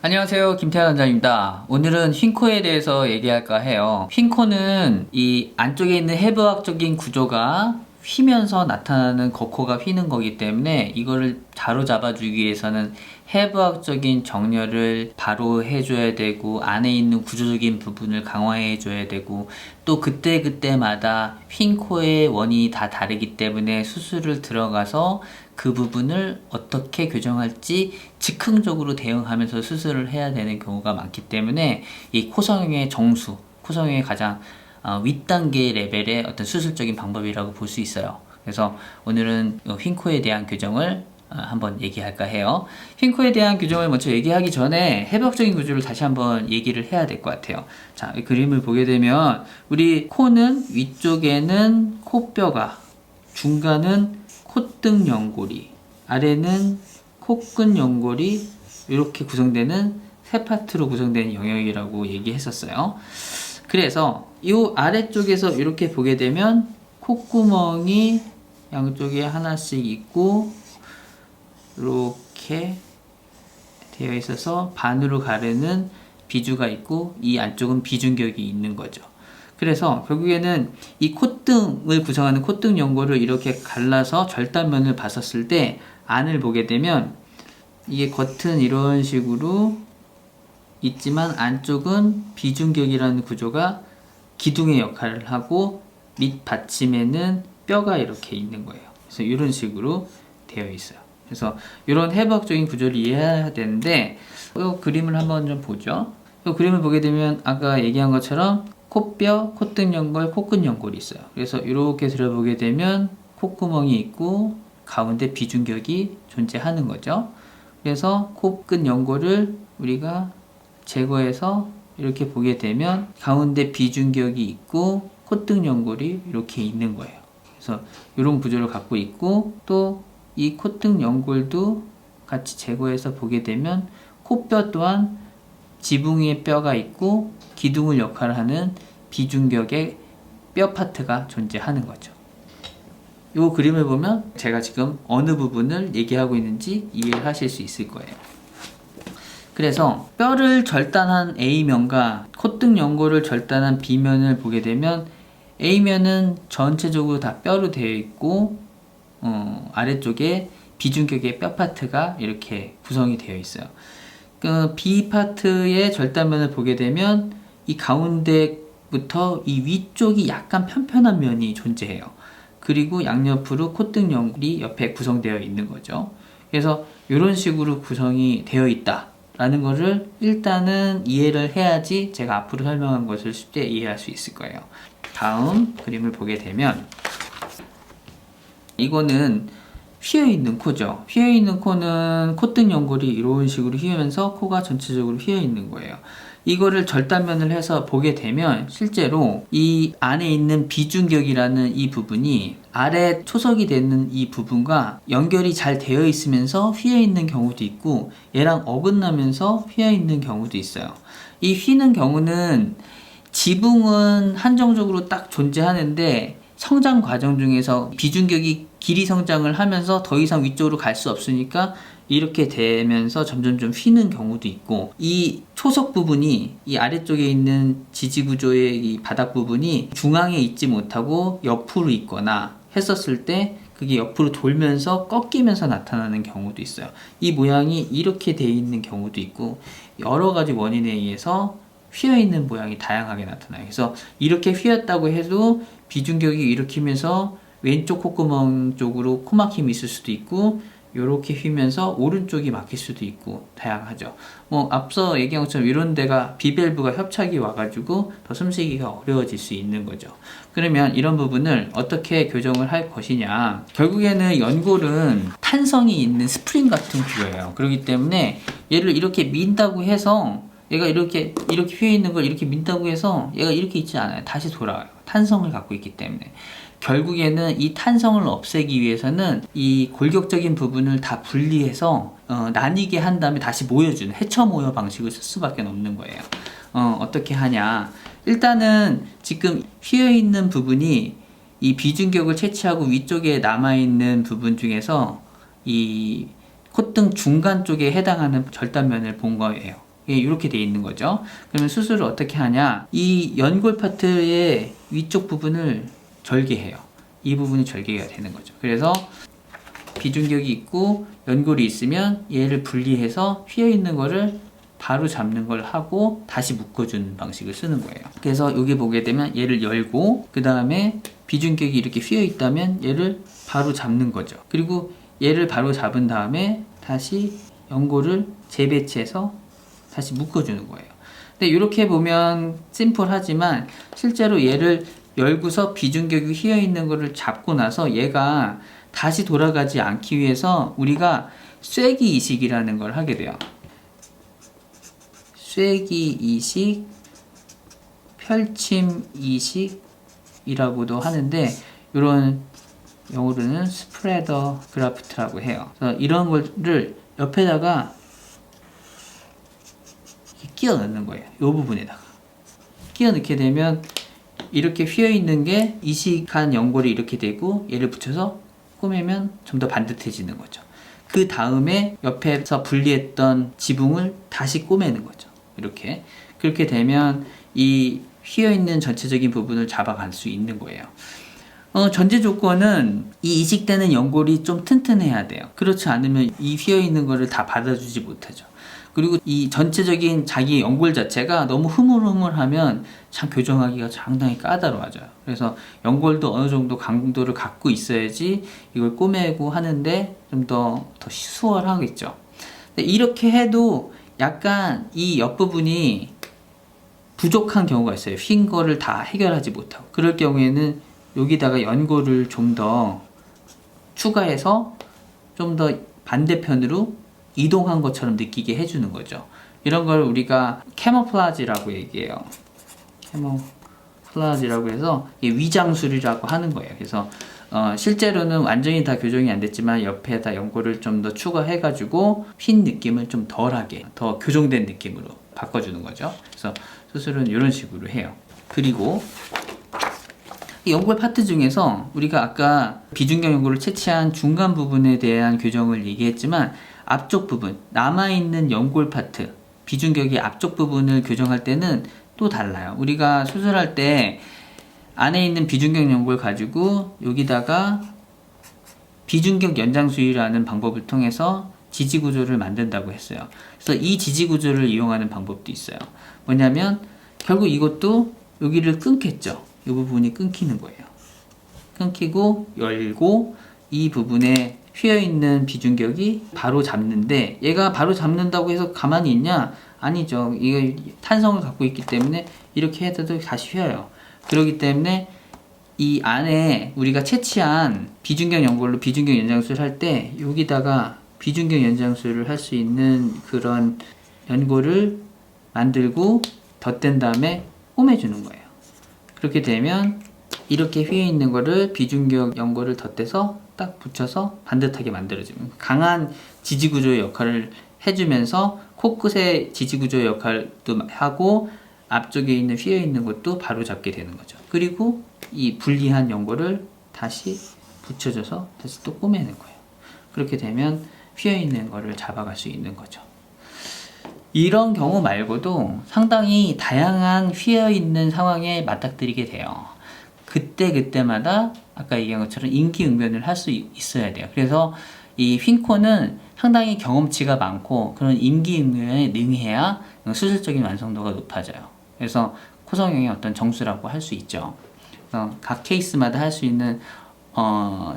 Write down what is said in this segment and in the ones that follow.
안녕하세요, 김태환 원장입니다. 오늘은 휜코에 대해서 얘기할까 해요. 휜코는 이 안쪽에 있는 해부학적인 구조가 휘면서 나타나는 거코가 휘는 거기 때문에 이거를 바로 잡아주기 위해서는 해부학적인 정렬을 바로 해줘야 되고 안에 있는 구조적인 부분을 강화해 줘야 되고 또 그때그때마다 휜코의 원인이 다 다르기 때문에 수술을 들어가서 그 부분을 어떻게 교정할지 즉흥적으로 대응하면서 수술을 해야 되는 경우가 많기 때문에 이 코성형의 정수, 코성형의 가장 윗단계 레벨의 어떤 수술적인 방법이라고 볼 수 있어요. 그래서 오늘은 휜코에 대한 교정을 한번 얘기할까 해요. 휜코에 대한 교정을 먼저 얘기하기 전에 해부학적인 구조를 다시 한번 얘기를 해야 될 것 같아요. 자, 이 그림을 보게 되면 우리 코는 위쪽에는 코뼈가, 중간은 콧등 연골이, 아래는 코끝 연골이 이렇게 구성되는 세 파트로 구성되는 영역이라고 얘기했었어요. 그래서 이 아래쪽에서 이렇게 보게 되면 콧구멍이 양쪽에 하나씩 있고 이렇게 되어 있어서 반으로 가르는 비주가 있고 이 안쪽은 비중격이 있는 거죠. 그래서 결국에는 이 콧등을 구성하는 콧등 연골을 이렇게 갈라서 절단면을 봤었을 때 안을 보게 되면 이게 겉은 이런 식으로 있지만 안쪽은 비중격이라는 구조가 기둥의 역할을 하고 밑 받침에는 뼈가 이렇게 있는 거예요. 그래서 이런 식으로 되어 있어요. 그래서 이런 해부학적인 구조를 이해해야 되는데 이 그림을 한번 좀 보죠. 이 그림을 보게 되면 아까 얘기한 것처럼 코뼈, 콧등 연골, 코끝 연골이 있어요. 그래서 이렇게 들어보게 되면 콧구멍이 있고 가운데 비중격이 존재하는 거죠. 그래서 코끝 연골을 우리가 제거해서 이렇게 보게 되면 가운데 비중격이 있고 콧등 연골이 이렇게 있는 거예요. 그래서 이런 구조를 갖고 있고 또 이 콧등 연골도 같이 제거해서 보게 되면 코뼈 또한 지붕 위에 뼈가 있고 기둥을 역할하는 비중격의 뼈 파트가 존재하는 거죠. 이 그림을 보면 제가 지금 어느 부분을 얘기하고 있는지 이해하실 수 있을 거예요. 그래서 뼈를 절단한 A면과 콧등 연골을 절단한 B면을 보게 되면 A면은 전체적으로 다 뼈로 되어 있고 아래쪽에 비중격의 뼈 파트가 이렇게 구성이 되어 있어요. 그 B 파트의 절단면을 보게 되면 이 가운데부터 이 위쪽이 약간 편편한 면이 존재해요. 그리고 양옆으로 콧등 연골이 옆에 구성되어 있는 거죠. 그래서 이런 식으로 구성이 되어 있다 라는 거를 일단은 이해를 해야지 제가 앞으로 설명한 것을 쉽게 이해할 수 있을 거예요. 다음 그림을 보게 되면 이거는 휘어있는 코죠. 휘어있는 코는 콧등 연골이 이런 식으로 휘면서 코가 전체적으로 휘어있는 거예요. 이거를 절단면을 해서 보게 되면 실제로 이 안에 있는 비중격이라는 이 부분이 아래 초석이 되는 이 부분과 연결이 잘 되어 있으면서 휘어있는 경우도 있고 얘랑 어긋나면서 휘어있는 경우도 있어요. 이 휘는 경우는 지붕은 한정적으로 딱 존재하는데 성장 과정 중에서 비중격이 길이 성장을 하면서 더 이상 위쪽으로 갈 수 없으니까 이렇게 되면서 점점 좀 휘는 경우도 있고 이 초석 부분이 이 아래쪽에 있는 지지구조의 이 바닥 부분이 중앙에 있지 못하고 옆으로 있거나 했었을 때 그게 옆으로 돌면서 꺾이면서 나타나는 경우도 있어요. 이 모양이 이렇게 돼 있는 경우도 있고 여러 가지 원인에 의해서 휘어있는 모양이 다양하게 나타나요. 그래서 이렇게 휘었다고 해도 비중격이 일으키면서 왼쪽 콧구멍 쪽으로 코막힘이 있을 수도 있고 이렇게 휘면서 오른쪽이 막힐 수도 있고 다양하죠. 앞서 얘기한 것처럼 이런 데가 비밸브가 협착이 와가지고 더 숨쉬기가 어려워질 수 있는 거죠. 그러면 이런 부분을 어떻게 교정을 할 것이냐, 결국에는 연골은 탄성이 있는 스프링 같은 구조예요. 그렇기 때문에 얘를 이렇게 민다고 해서 얘가 이렇게 휘어 있는 걸 이렇게 민다고 해서 얘가 이렇게 있지 않아요. 다시 돌아와요. 탄성을 갖고 있기 때문에. 결국에는 이 탄성을 없애기 위해서는 이 골격적인 부분을 다 분리해서 나뉘게 한 다음에 다시 모여주는 해처 모여 방식을 쓸 수밖에 없는 거예요. 어떻게 하냐, 일단은 지금 휘어있는 부분이 이 비중격을 채취하고 위쪽에 남아있는 부분 중에서 이 콧등 중간 쪽에 해당하는 절단면을 본 거예요. 이렇게 돼 있는 거죠. 그러면 수술을 어떻게 하냐? 이 연골 파트의 위쪽 부분을 절개해요. 이 부분이 절개가 되는 거죠. 그래서 비중격이 있고 연골이 있으면 얘를 분리해서 휘어 있는 거를 바로 잡는 걸 하고 다시 묶어주는 방식을 쓰는 거예요. 그래서 여기 보게 되면 얘를 열고 그 다음에 비중격이 이렇게 휘어 있다면 얘를 바로 잡는 거죠. 그리고 얘를 바로 잡은 다음에 다시 연골을 재배치해서 다시 묶어주는 거예요. 근데 이렇게 보면 심플하지만 실제로 얘를 열고서 비중격이 휘어 있는 거를 잡고 나서 얘가 다시 돌아가지 않기 위해서 우리가 쐐기 이식이라는 걸 하게 돼요. 쐐기 이식, 펼침 이식이라고도 하는데 이런 영어로는 스프레더 그라프트라고 해요. 그래서 이런 거를 옆에다가 끼워 넣는 거예요. 이 부분에다가 끼워 넣게 되면 이렇게 휘어 있는 게 이식한 연골이 이렇게 되고 얘를 붙여서 꼬매면 좀 더 반듯해지는 거죠. 그 다음에 옆에서 분리했던 지붕을 다시 꼬매는 거죠. 이렇게 그렇게 되면 이 휘어 있는 전체적인 부분을 잡아갈 수 있는 거예요. 전제 조건은 이 이식되는 연골이 좀 튼튼해야 돼요. 그렇지 않으면 이 휘어 있는 거를 다 받아주지 못하죠. 그리고 이 전체적인 자기 연골 자체가 너무 흐물흐물하면 참 교정하기가 상당히 까다로워져요. 그래서 연골도 어느 정도 강도를 갖고 있어야지 이걸 꼬매고 하는데 좀 더 수월하겠죠. 이렇게 해도 약간 이 옆부분이 부족한 경우가 있어요. 휜 거를 다 해결하지 못하고. 그럴 경우에는 여기다가 연골을 좀 더 추가해서 좀 더 반대편으로 이동한 것처럼 느끼게 해주는 거죠. 이런 걸 우리가 캐모플라지라고 얘기해요. 캐모플라지라고 해서 위장술이라고 하는 거예요. 그래서 실제로는 완전히 다 교정이 안 됐지만 옆에다 연골을 좀 더 추가해가지고 휜 느낌을 좀 덜하게, 더 교정된 느낌으로 바꿔주는 거죠. 그래서 수술은 이런 식으로 해요. 그리고 이 연골 파트 중에서 우리가 아까 비중격 연골을 채취한 중간 부분에 대한 교정을 얘기했지만 앞쪽 부분, 남아있는 연골 파트, 비중격의 앞쪽 부분을 교정할 때는 또 달라요. 우리가 수술할 때 안에 있는 비중격 연골 가지고 여기다가 비중격 연장수위라는 방법을 통해서 지지구조를 만든다고 했어요. 그래서 이 지지구조를 이용하는 방법도 있어요. 뭐냐면 결국 이것도 여기를 끊겠죠. 이 부분이 끊기는 거예요. 끊기고 열고 이 부분에 휘어있는 비중격이 바로 잡는데 얘가 바로 잡는다고 해서 가만히 있냐? 아니죠. 이게 탄성을 갖고 있기 때문에 이렇게 해도 다시 휘어요. 그렇기 때문에 이 안에 우리가 채취한 비중격 연골로 비중격 연장술을 할 때 여기다가 비중격 연장술을 할 수 있는 그런 연골을 만들고 덧댄 다음에 꼬매주는 거예요. 그렇게 되면 이렇게 휘어 있는 거를 비중격 연골을 덧대서 딱 붙여서 반듯하게 만들어주면 강한 지지구조의 역할을 해주면서 코끝의 지지구조의 역할도 하고 앞쪽에 있는 휘어 있는 것도 바로 잡게 되는 거죠. 그리고 이 분리한 연골을 다시 붙여줘서 다시 또 꼬매는 거예요. 그렇게 되면 휘어 있는 거를 잡아갈 수 있는 거죠. 이런 경우 말고도 상당히 다양한 휘어 있는 상황에 맞닥뜨리게 돼요. 그때마다 아까 얘기한 것처럼 임기응변을 할 수 있어야 돼요. 그래서 이 휜코는 상당히 경험치가 많고 그런 임기응변에 능해야 수술적인 완성도가 높아져요. 그래서 코성형의 어떤 정수라고 할 수 있죠. 그래서 각 케이스마다 할 수 있는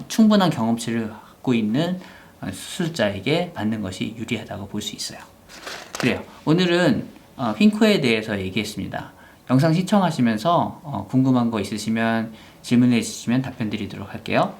충분한 경험치를 갖고 있는 수술자에게 받는 것이 유리하다고 볼 수 있어요. 그래요. 오늘은 휜코에 대해서 얘기했습니다. 영상 시청하시면서 궁금한 거 있으시면 질문해 주시면 답변 드리도록 할게요.